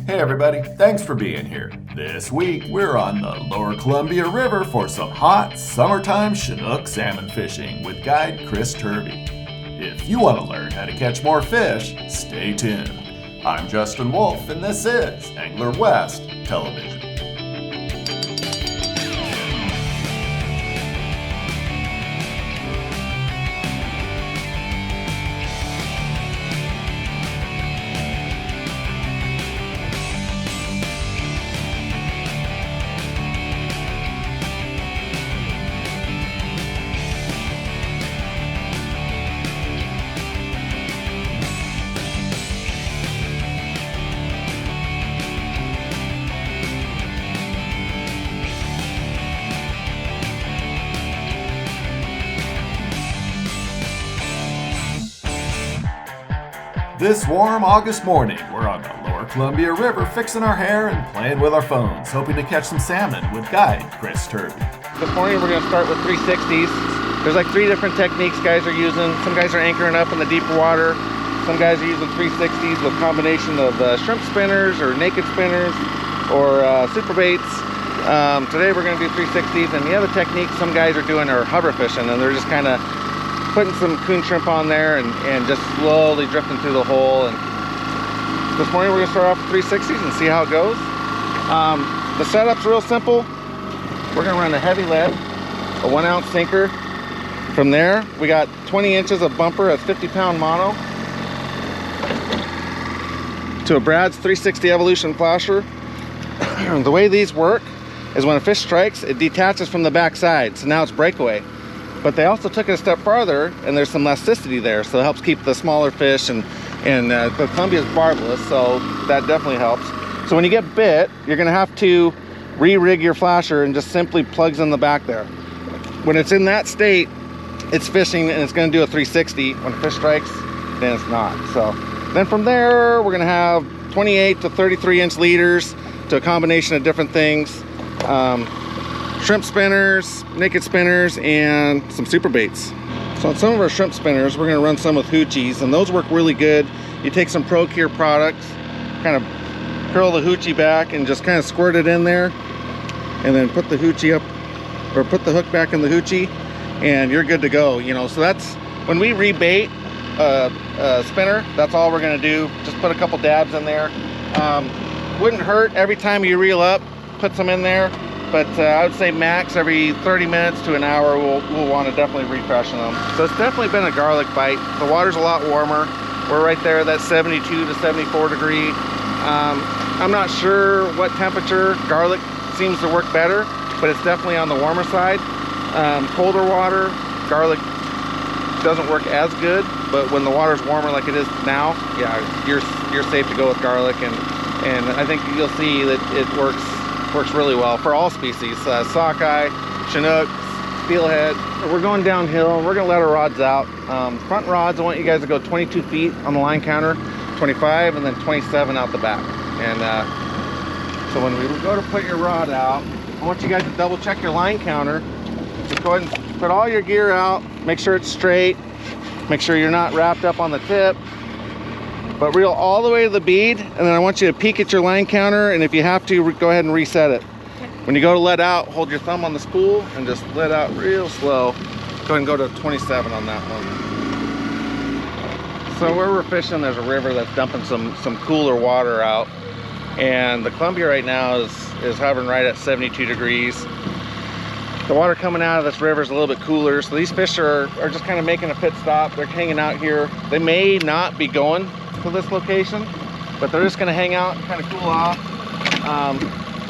Hey everybody, thanks for being here. This week we're on the Lower Columbia River for some hot summertime Chinook salmon fishing with guide Chris Turvey. If you want to learn how to catch more fish, stay tuned. I'm Justin Wolf and this is Angler West Television. This warm August morning, we're on the Lower Columbia River fixing our hair and playing with our phones, hoping to catch some salmon with guide Chris Turvey. This morning we're going to start with 360s. There's like 3 different techniques guys are using. Some guys are anchoring up in the deeper water. Some guys are using 360s with a combination of shrimp spinners or naked spinners or super baits. Today we're going to do 360s, and the other technique some guys are doing are hover fishing, and they're just kind of putting some coon shrimp on there and just slowly drifting through the hole. And this morning we're gonna start off with 360s and see how it goes. The setup's real simple. We're gonna run a heavy lead, a 1 ounce sinker. From there, we got 20 inches of bumper at 50-pound mono to a Brad's 360 Evolution flasher. The way these work is when a fish strikes, it detaches from the back side, so now it's breakaway. But they also took it a step farther, and there's some elasticity there, so it helps keep the smaller fish, and the Columbia is barbless, so that definitely helps. So when you get bit, you're gonna have to re-rig your flasher and just simply plugs in the back there. When it's in that state, it's fishing and it's gonna do a 360. When a fish strikes, then it's not. So then from there, we're gonna have 28 to 33 inch leaders to a combination of different things. Shrimp spinners, naked spinners, and some super baits. So on some of our shrimp spinners, we're gonna run some with hoochies, and those work really good. You take some ProCure products, kind of curl the hoochie back and just kind of squirt it in there, and then put the hoochie up, or put the hook back in the hoochie, and you're good to go. You know, so that's when we rebait a spinner, that's all we're gonna do. Just put a couple dabs in there. Wouldn't hurt every time you reel up, put some in there. But I would say max every 30 minutes to an hour we'll want to definitely refreshen them. So it's definitely been a garlic bite. The water's a lot warmer. We're right there at that 72 to 74 degree. I'm not sure what temperature. Garlic seems to work better, but it's definitely on the warmer side. Colder water, garlic doesn't work as good, but when the water's warmer like it is now, yeah, you're safe to go with garlic, and I think you'll see that it works really well for all species, sockeye, chinook, steelhead. We're going downhill. We're gonna let our rods out. Front rods, I want you guys to go 22 feet on the line counter, 25, and then 27 out the back. And so when we go to put your rod out, I want you guys to double check your line counter. Just go ahead and put all your gear out, make sure it's straight, make sure you're not wrapped up on the tip, but reel all the way to the bead, and then I want you to peek at your line counter, and if you have to, go ahead and reset it. When you go to let out, hold your thumb on the spool and just let out real slow. Go ahead and go to 27 on that one. So where we're fishing, there's a river that's dumping some cooler water out, and the Columbia right now is hovering right at 72 degrees. The water coming out of this river is a little bit cooler, so these fish are just kind of making a pit stop. They're hanging out here. They may not be going to this location, but they're just going to hang out, kind of cool off.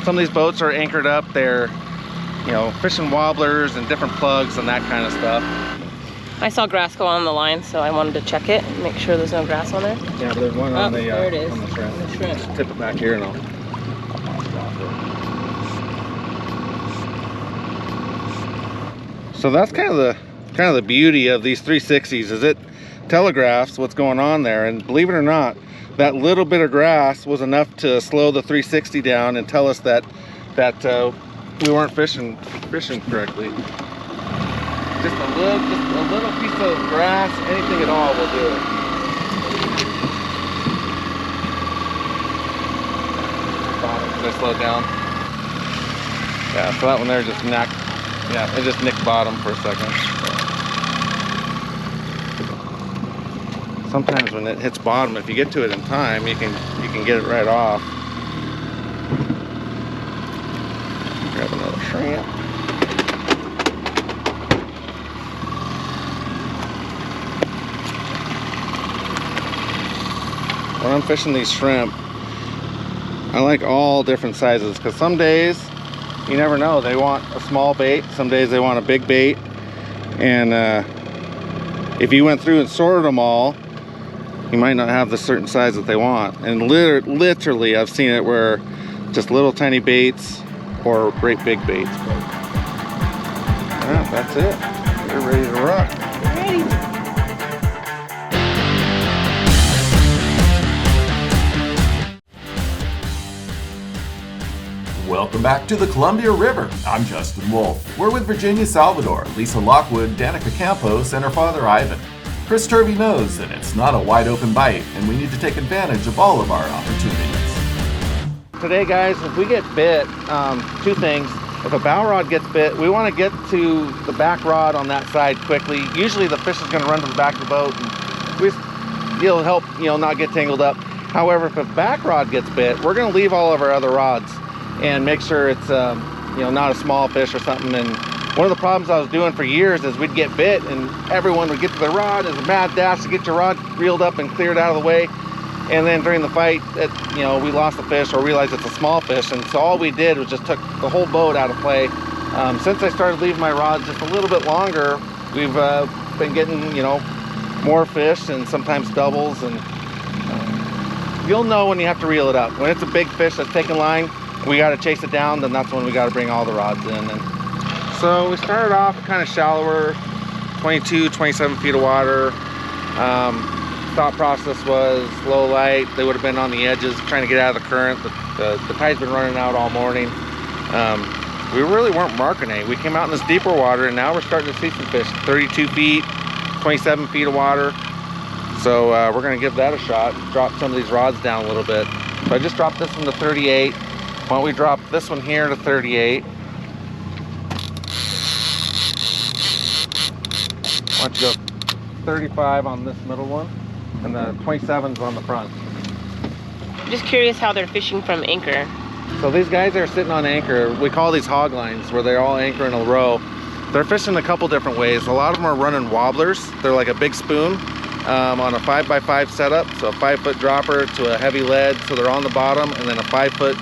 Some of these boats are anchored up. They're, you know, fishing wobblers and different plugs and that kind of stuff. I saw grass go on the line, so I wanted to check it and make sure there's no grass on there. Yeah, there's one on the there it is. on the shrimp. On the shrimp. Just tip it back here and I'll drop it. So that's kind of the beauty of these 360s, is it telegraphs what's going on there. And believe it or not, that little bit of grass was enough to slow the 360 down and tell us that we weren't fishing correctly. Just a little piece of grass, anything at all will do it. slowed down. Yeah, so that one there just knocked, yeah, it just nicked bottom for a second. Sometimes when it hits bottom, if you get to it in time, you can get it right off. Grab another shrimp. When I'm fishing these shrimp, I like all different sizes, because some days you never know, they want a small bait, some days they want a big bait, and if you went through and sorted them all, you might not have the certain size that they want. And literally I've seen it where just little tiny baits or great big baits. Yeah, that's it. We're ready to rock. Ready. Welcome back to the Columbia River. I'm Justin Wolf. We're with Virginia Salvador, Lisa Lockwood, Danika Campos, and her father Ivan. Chris Turvey knows that it's not a wide open bite, and we need to take advantage of all of our opportunities. Today, guys, if we get bit, two things. If a bow rod gets bit, we want to get to the back rod on that side quickly. Usually the fish is going to run to the back of the boat, and it'll help, not get tangled up. However, if a back rod gets bit, we're going to leave all of our other rods and make sure it's not a small fish or something. And one of the problems I was doing for years is we'd get bit and everyone would get to the rod. It's a mad dash to get your rod reeled up and cleared out of the way. And then during the fight, we lost the fish or realized it's a small fish. And so all we did was just took the whole boat out of play. Since I started leaving my rods just a little bit longer, we've been getting, more fish and sometimes doubles. And you'll know when you have to reel it up. When it's a big fish that's taking line, we got to chase it down, then that's when we got to bring all the rods in. And so we started off kind of shallower, 22, 27 feet of water. Thought process was low light. They would have been on the edges trying to get out of the current. The tide's been running out all morning. We really weren't marking any. We came out in this deeper water and now we're starting to see some fish. 32 feet, 27 feet of water. So we're gonna give that a shot. Drop some of these rods down a little bit. So I just dropped this one to 38. Why don't we drop this one here to 38. Why don't you go 35 on this middle one, and the 27's on the front. I'm just curious how they're fishing from anchor. So these guys are sitting on anchor. We call these hog lines, where they all anchor in a row. They're fishing a couple different ways. A lot of them are running wobblers. They're like a big spoon on a 5x5 setup. So a 5-foot dropper to a heavy lead, so they're on the bottom, and then a 5-foot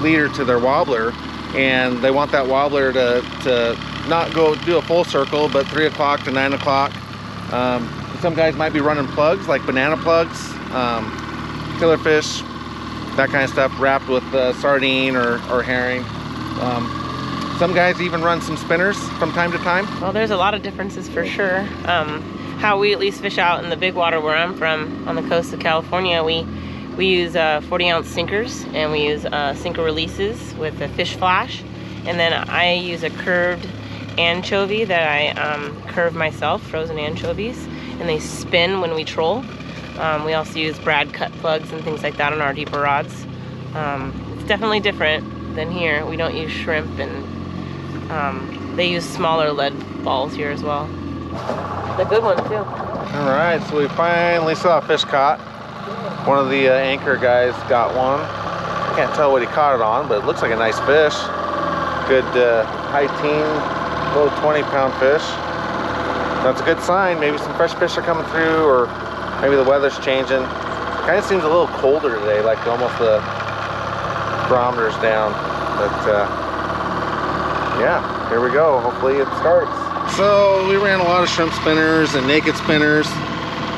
leader to their wobbler. And they want that wobbler to not go do a full circle, but 3 o'clock to 9 o'clock. Some guys might be running plugs, like banana plugs, killer fish, that kind of stuff, wrapped with sardine or herring. Some guys even run some spinners from time to time. Well, there's a lot of differences for sure. How we at least fish out in the big water where I'm from, on the coast of California, we use 40-ounce sinkers, and we use sinker releases with a fish flash. And then I use a curved anchovy that I curve myself, frozen anchovies, and they spin when we troll. We also use brad cut plugs and things like that on our deeper rods. It's definitely different than here. We don't use shrimp, and they use smaller lead balls here as well. They're good ones too. All right, so we finally saw a fish caught. One of the anchor guys got one. I can't tell what he caught it on, but it looks like a nice fish. Good high teen, low 20-pound fish. That's a good sign. Maybe some fresh fish are coming through, or maybe the weather's changing. Kind of seems a little colder today, like almost the barometer's down. But yeah, here we go. Hopefully it starts. So we ran a lot of shrimp spinners and naked spinners,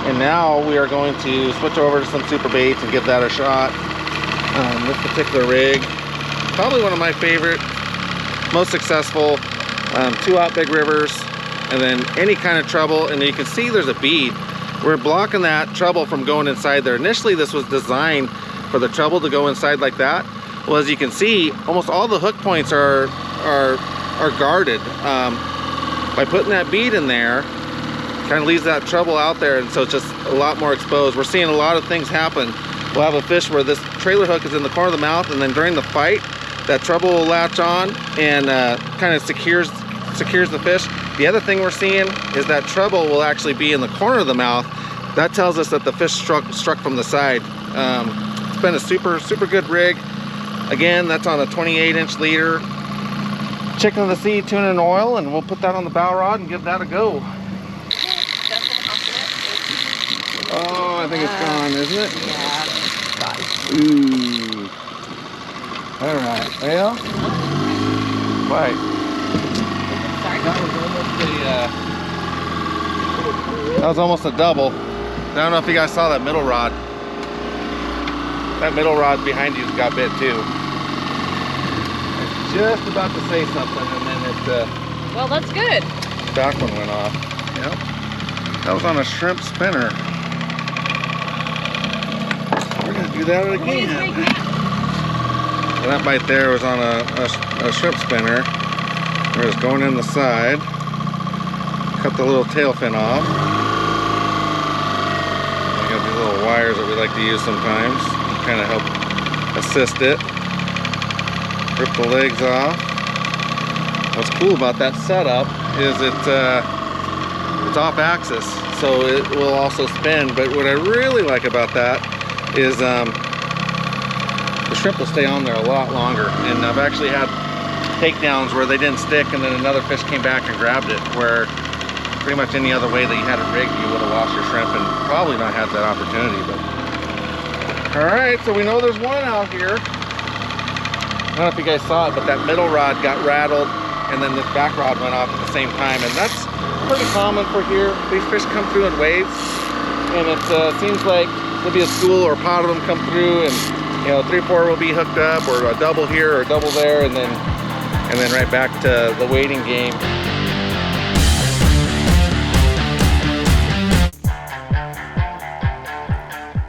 and now we are going to switch over to some super baits and give that a shot. This particular rig, probably one of my favorite, most successful. 2 out big rivers, and then any kind of treble, and you can see there's a bead. We're blocking that treble from going inside there. Initially this was designed for the treble to go inside like that. Well, as you can see, almost all the hook points are guarded. By putting that bead in there, kind of leaves that treble out there, and so it's just a lot more exposed. We're seeing a lot of things happen we'll have a fish where this trailer hook is in the corner of the mouth, and then during the fight, that treble will latch on and kind of secures the fish. The other thing we're seeing is that treble will actually be in the corner of the mouth. That tells us that the fish struck from the side. It's been a super good rig. Again, that's on a 28-inch leader. Chicken of the sea, tuna and oil, and we'll put that on the bow rod and give that a go. Oh, I think it's gone, isn't it? Yeah. Ooh. All right. Well, right. Sorry. That was almost a double. I don't know if you guys saw that middle rod. That middle rod behind you's got bit too. I was just about to say something, and then it. Well, that's good. Back one went off. Yep. That was on a shrimp spinner. We're gonna do that again. And that bite there was on a shrimp spinner. We're just going in the side. Cut the little tail fin off. We got these little wires that we like to use sometimes. Kind of help assist it. Rip the legs off. What's cool about that setup is it's off axis, so it will also spin. But what I really like about that is the shrimp will stay on there a lot longer. And I've actually had takedowns where they didn't stick and then another fish came back and grabbed it, where pretty much any other way that you had it rigged, you would have lost your shrimp and probably not had that opportunity. But all right, so we know there's one out here. I don't know if you guys saw it, but that middle rod got rattled and then this back rod went off at the same time, and that's pretty common for here. These fish come through in waves, and it seems like there'll be a school or a pod of them come through, and you know, 3 or 4 will be hooked up, or a double here or a double there, and then right back to the waiting game.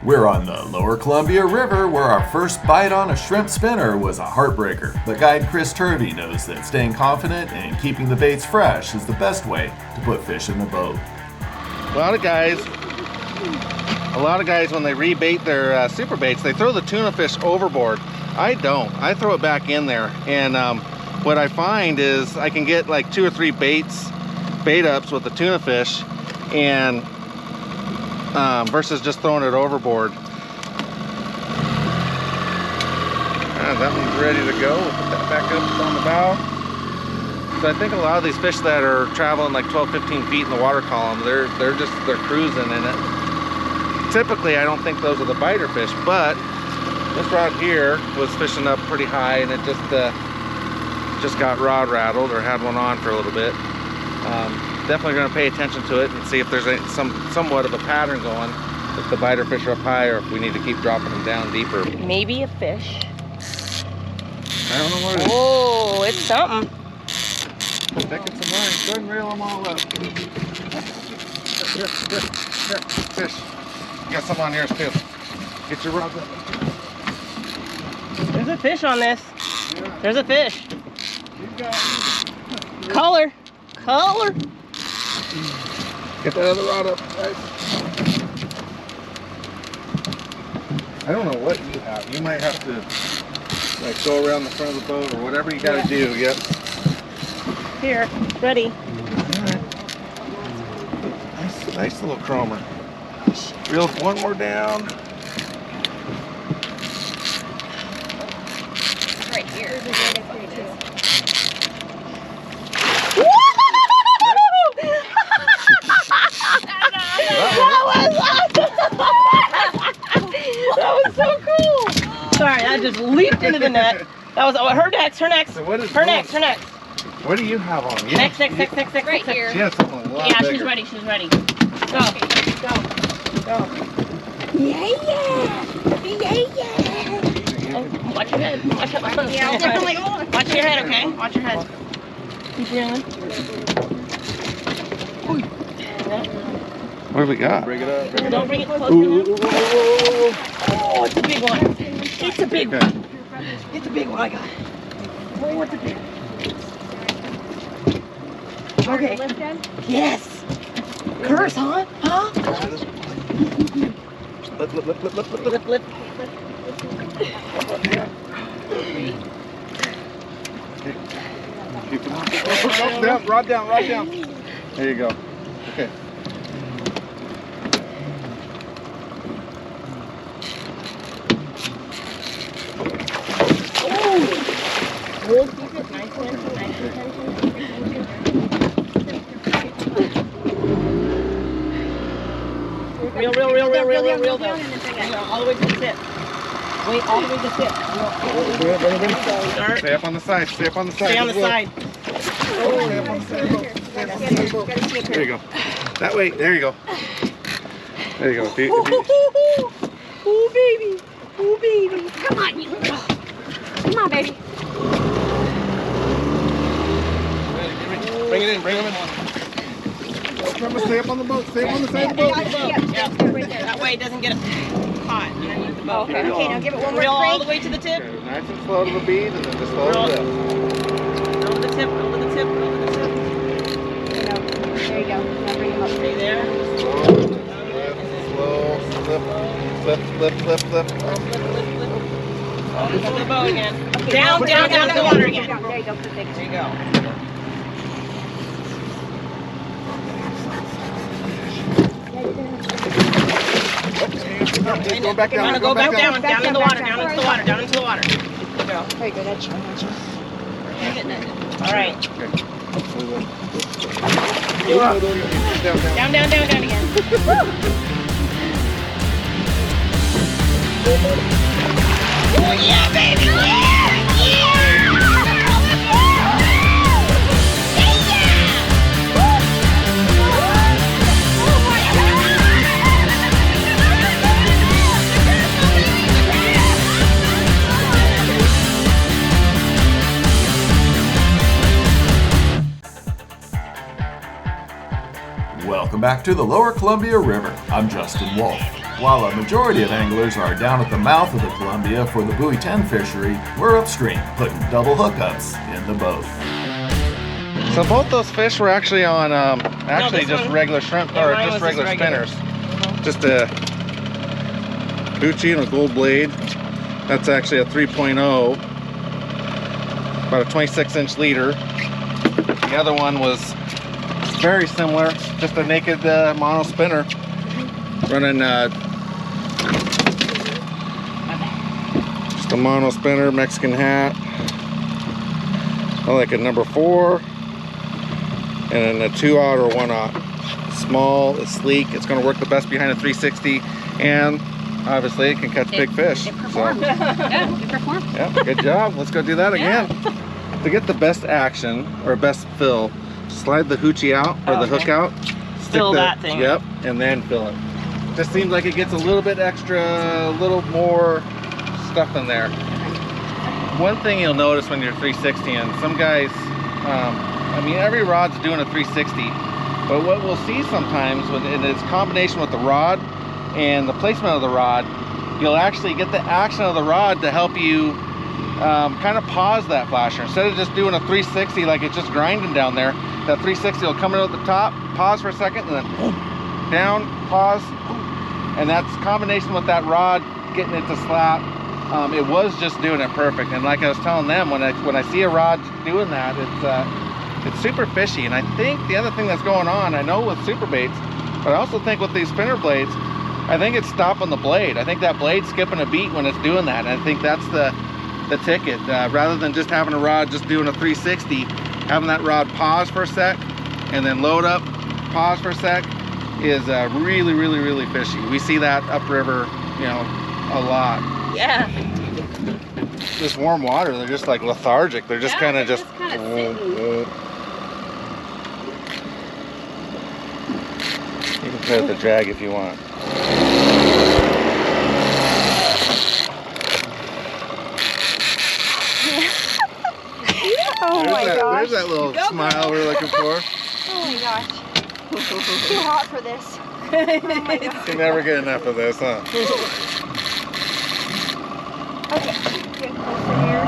We're on the Lower Columbia River, where our first bite on a shrimp spinner was a heartbreaker. But guide Chris Turvey knows that staying confident and keeping the baits fresh is the best way to put fish in the boat. A lot of guys, when they rebait their super baits, they throw the tuna fish overboard. I don't. I throw it back in there, and what I find is I can get like 2 or 3 bait ups with the tuna fish, and versus just throwing it overboard. That one's ready to go. We'll put that back up on the bow. So I think a lot of these fish that are traveling like 12-15 feet in the water column, they're cruising in it. Typically, I don't think those are the biter fish, but this rod here was fishing up pretty high, and it just got rod rattled, or had one on for a little bit. Definitely going to pay attention to it and see if there's somewhat of a pattern going, if the biter fish are up high or if we need to keep dropping them down deeper. Maybe a fish. I don't know what it is. Oh, it's something. Stick it some lines. Go ahead and reel them all up. Here, fish. You got some on yours too. Get your rods up. There's a fish on this. Yeah. There's a fish. You got it. Color. Get that other rod up. Right. I don't know what you have. You might have to like go around the front of the boat or whatever you got to do. Yep. Here, ready. All right. Nice little chromer. Reel one more down. Right here. That was so cool. Sorry, I just leaped into the net. That was her next. So what is Her next. What do you have on? Next. Right here. She has something a lot bigger. She's ready. Go. Yeah. Watch your head. Watch your head, okay? Watch your head. Keep reeling. What do we got? Bring it up. Don't bring it close. Oh, it's a big one. It's a big one. It's a big one. I got it. Oh, it's a big one. Okay. Yes. Curse, huh? Lip, lip, lip, lip, lip, lip, lip. Lip. Keep it down, rod down, rod down. There you go. Okay. We'll keep it nice tension, nice tension. Real though. All the way to the tip. Wait, all the way to the tip. Start. Stay up on the side, stay up on the side. Stay on the side. Stay up on the side. There you go. That way, there you go. There you go. Oh, baby. Oh, baby. Come on, you. Come on, baby. Bring it in, bring him in. Remember, stay up on the boat, stay up on the side of the boat. That way it doesn't get hot underneath the boat. Okay, now give it one more Reel all the crank. way to the tip. Okay, nice and slow to the bead, and then just slow to the lift. Roll to the tip, roll to the tip, roll to the tip. There you go. Now bring him up. Stay there. Slow, slip, slip, slip, slip, slip. To the boat again. Down to the water again. There you go. Perfect. There you go. Go back down. Go back down. Down into the water. Down into the water. Down into the water. There you go. Very good. That's right. All right. Down. Down again. Oh yeah, baby! Welcome back to the Lower Columbia River. I'm Justin Wolf. While a majority of anglers are down at the mouth of the Columbia for the Buoy 10 fishery, we're upstream putting double hookups in the boat. So both those fish were actually on, this just one- regular shrimp, Yeah, or mine just was regular just regular. spinners. Just a Gucci and a gold blade. That's actually a 3.0, about a 26-inch leader. The other one was very similar, just a naked mono spinner, running just a mono spinner, Mexican hat. I like a number 4, and then a 2-aught or 1-aught. Small, it's sleek, it's going to work the best behind a 360, and obviously it can catch big fish. It performed. Yeah, it performed. Yeah, good job. Let's go do that again. To get the best action or best fill, slide the hoochie out or the hook out. Fill that thing. Yep, and then fill it. Just seems like it gets a little bit extra, a little more stuff in there. One thing you'll notice when you're 360, and some guys, I mean, every rod's doing a 360, but what we'll see sometimes, and it's combination with the rod and the placement of the rod, you'll actually get the action of the rod to help you kind of pause that flasher. Instead of just doing a 360 like it's just grinding down there, that 360 will come in at the top, pause for a second, and then down, pause, and that's combination with that rod getting it to slap. It was just doing it perfect. And like I was telling them, when I see a rod doing that, it's super fishy. And I think the other thing that's going on, I know with super baits, but I also think with these spinner blades, I think it's stopping the blade. I think that blade's skipping a beat when it's doing that. And I think that's the ticket. Rather than just having a rod just doing a 360, having that rod pause for a sec and then load up, pause for a sec, is really, really, really fishy. We see that upriver, you know, a lot. Yeah. This warm water, they're just like lethargic. They're just kind of just. You can play with the drag if you want. Oh my gosh. There's that little smile we're looking for. Oh my gosh. Too hot for this. Oh my gosh. You never get enough of this, huh? Okay, get closer here.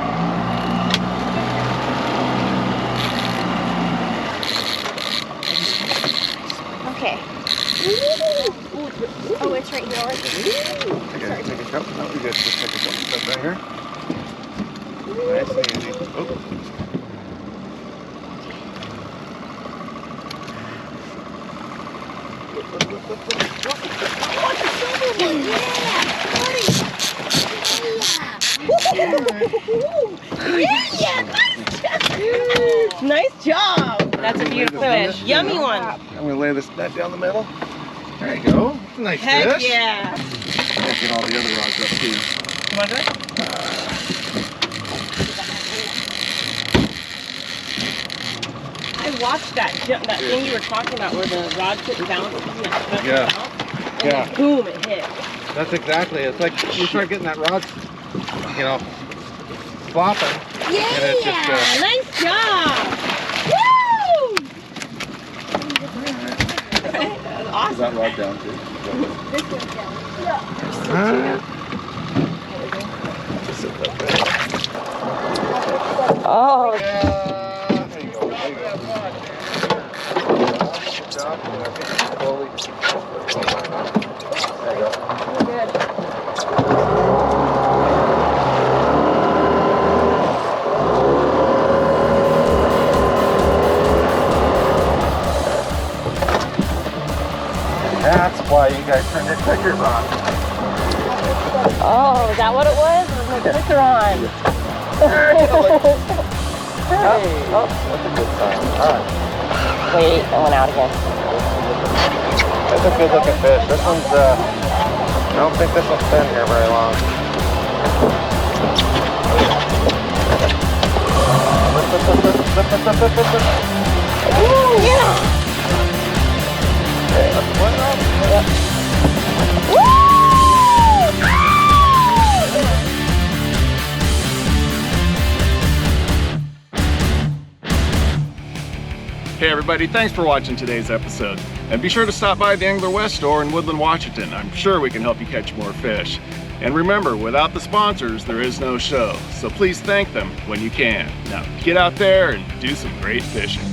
Okay. Ooh, Oh, it's right here. Okay, take a couple. That'll be good. Just take a couple steps right here. Nice and easy. Oh. Nice job. That's a beautiful fish. Yummy one. I'm gonna lay this net down the middle. There you go. That's a nice Heck fish. yeah. I'll get all the other rods up too. Come on, Dad. I watched that thing you were talking about where the rod couldn't bounce. Yeah. Yeah. And boom, it hit. That's exactly. It's like you start getting that rod, you know, flopping. Yeah. And it's just, Nice job. Woo! Awesome. Is that rod down too? This one's down. Oh. There you go. There you go. Good job. Slowly. There you go. Good. That's why you guys turned your clickers on. Oh, is that what it was? It was my clicker on. Oh, that's a good sign. All right. Wait, it went out again. That's a good looking fish. This one's, I don't think this one's been here very long. Ooh, yeah. Hey everybody, thanks for watching today's episode. And be sure to stop by the Angler West store in Woodland, Washington. I'm sure we can help you catch more fish. And remember, without the sponsors, there is no show. So please thank them when you can. Now get out there and do some great fishing.